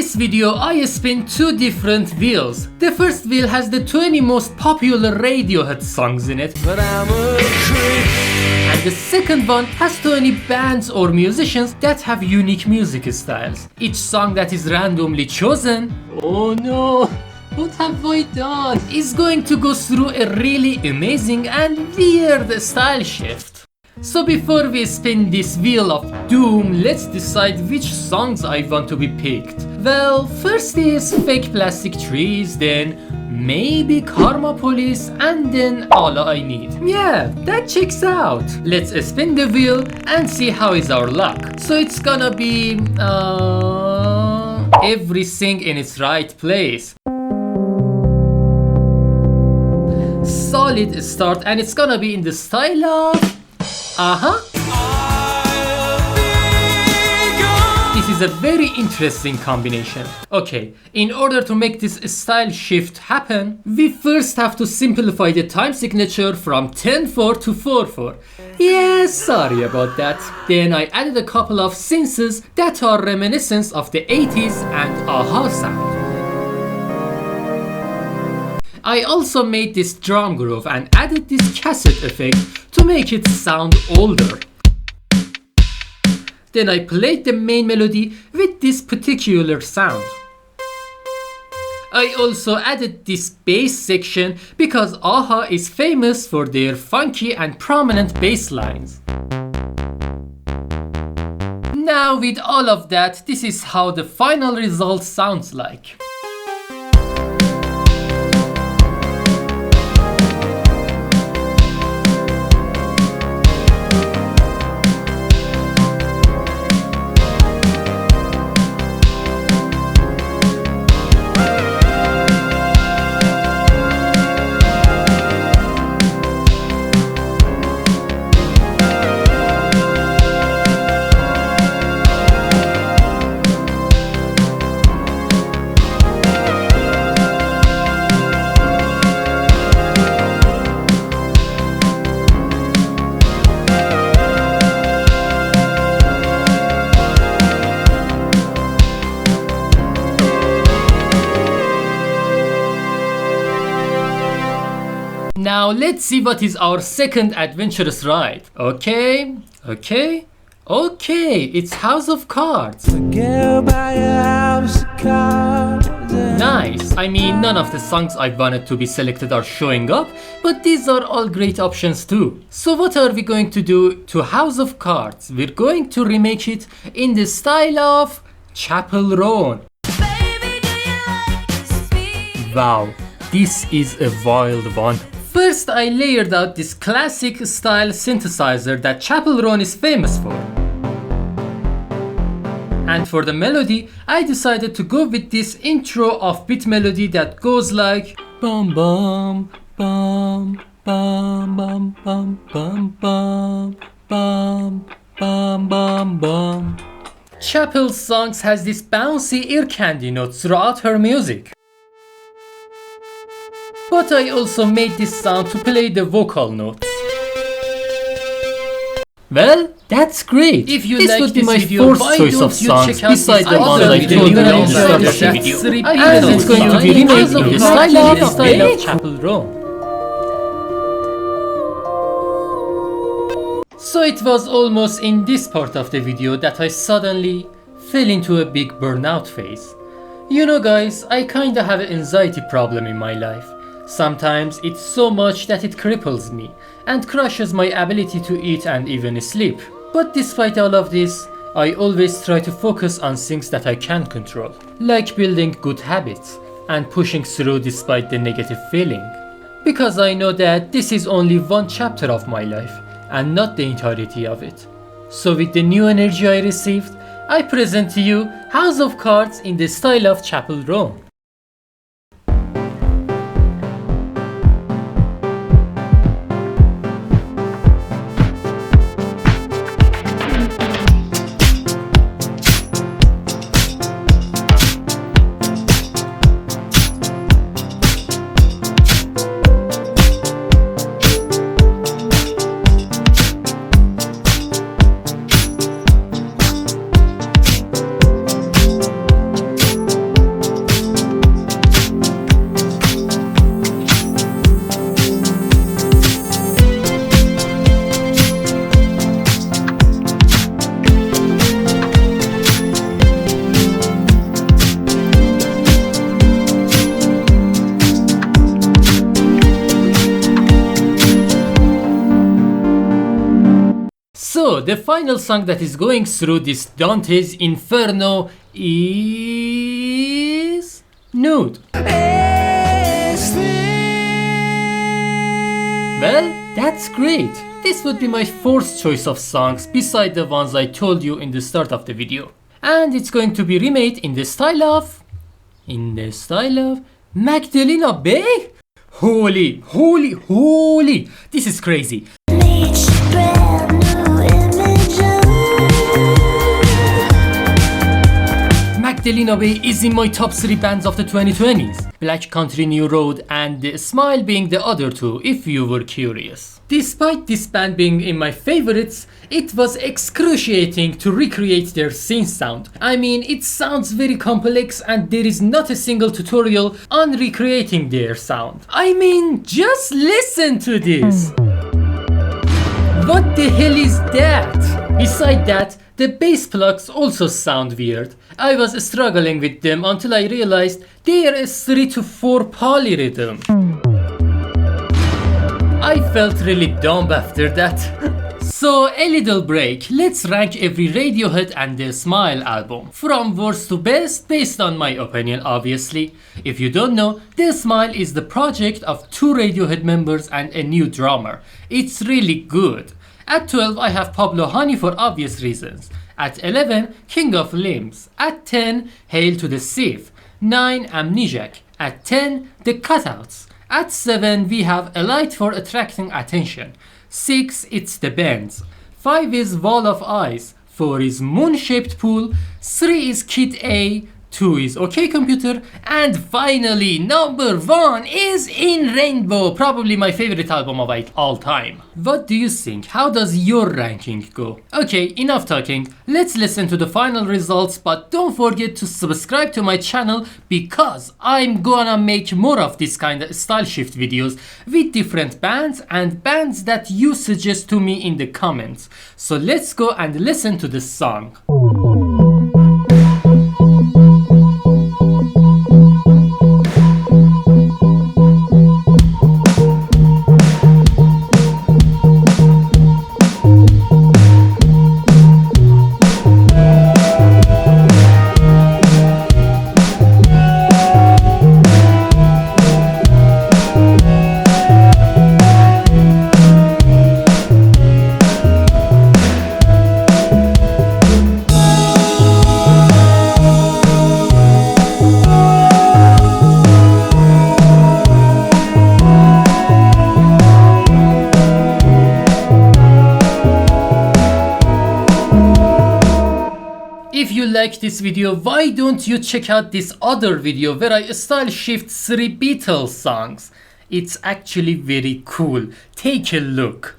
this video, I spin two different wheels. The first wheel has the 20 most popular Radiohead songs in it. But I'm a creep. And the second one has 20 bands or musicians that have unique music styles. Each song that is randomly chosen, oh no, what have I done, is going to go through a really amazing and weird style shift. So before we spin this wheel of doom, let's decide which songs I want to be picked. Well, first is Fake Plastic Trees, then maybe Karma Police, and then All I Need. Yeah, that checks out. Let's spin the wheel and see how is our luck. So it's gonna be everything in its right place. Solid start, and it's gonna be in the style of This is a very interesting combination. Okay, in order to make this style shift happen, we first have to simplify the time signature from 10/4 to 4/4. Yeah, sorry about that. Then I added a couple of synths that are reminiscent of the 80s and aha sound. I also made this drum groove and added this cassette effect to make it sound older. Then I played the main melody with this particular sound. I also added this bass section because Aha is famous for their funky and prominent bass lines. Now with all of that, this is how the final result sounds like. Now let's see what is our second adventurous ride. Okay, it's House of Cards. Nice. I mean, none of the songs I wanted to be selected are showing up, but these are all great options too. So what are we going to do to House of Cards? We're going to remake it in the style of Chapel Roan. Wow, this is a wild one. First, I layered out this classic style synthesizer that Chapel Roan is famous for. And for the melody, I decided to go with this intro offbeat melody that goes like bum bum bum bum bum bum bum bum bum bum bum bum. Chapel's songs has this bouncy ear candy notes throughout her music. But I also made this sound to play the vocal notes. Well, that's great. If you this would be my fourth choice of songs beside the ones I told you at the start of the video. And it's going to be remade in the style of Chapel Roan. So it was almost in this part of the video that I suddenly fell into a big burnout phase. You know guys, I kinda have an anxiety problem in my life. Sometimes it's so much that it cripples me and crushes my ability to eat and even sleep. But despite all of this, I always try to focus on things that I can control, like building good habits and pushing through despite the negative feeling. Because I know that this is only one chapter of my life and not the entirety of it. So with the new energy I received, I present to you House of Cards in the style of Chapel Roan. the final song that is going through this Dante's Inferno is Nude. Well, that's great. This would be my fourth choice of songs beside the ones I told you in the start of the video. And it's going to be remade in the style of Magdalena Bay? Holy. This is crazy. Magdalena Bay is in my top 3 bands of the 2020s. Black Country New Road and Smile being the other two, if you were curious. Despite this band being in my favorites, it was excruciating to recreate their synth sound. I mean, it sounds very complex and there is not a single tutorial on recreating their sound. I mean, just listen to this. What the hell is that? Beside that, the bass plugs also sound weird. I was struggling with them until I realized they are a 3 to 4 polyrhythm. I felt really dumb after that. So a little break, let's rank every Radiohead and the Smile album. From worst to best, based on my opinion obviously. If you don't know, The Smile is the project of 2 Radiohead members and a new drummer. It's really good. At 12 I have Pablo Honey for obvious reasons. At 11, King of Limbs. At 10, Hail to the Thief. 9, Amnesiac. At 10, The Cutouts. At 7, we have A Light for Attracting Attention. 6, It's the Bends. 5 is Wall of Eyes. 4 is Moon-Shaped Pool. 3 is Kid A. 2 is OK Computer. And finally, number 1 is In Rainbow, probably my favorite album of all time. What do you think? How does your ranking go? Okay, enough talking. Let's listen to the final results, but don't forget to subscribe to my channel because I'm gonna make more of this kind of style shift videos with different bands and bands that you suggest to me in the comments. So let's go and listen to the song. If you like this video, why don't you check out this other video where I style shift 3 Beatles songs? It's actually very cool. Take a look.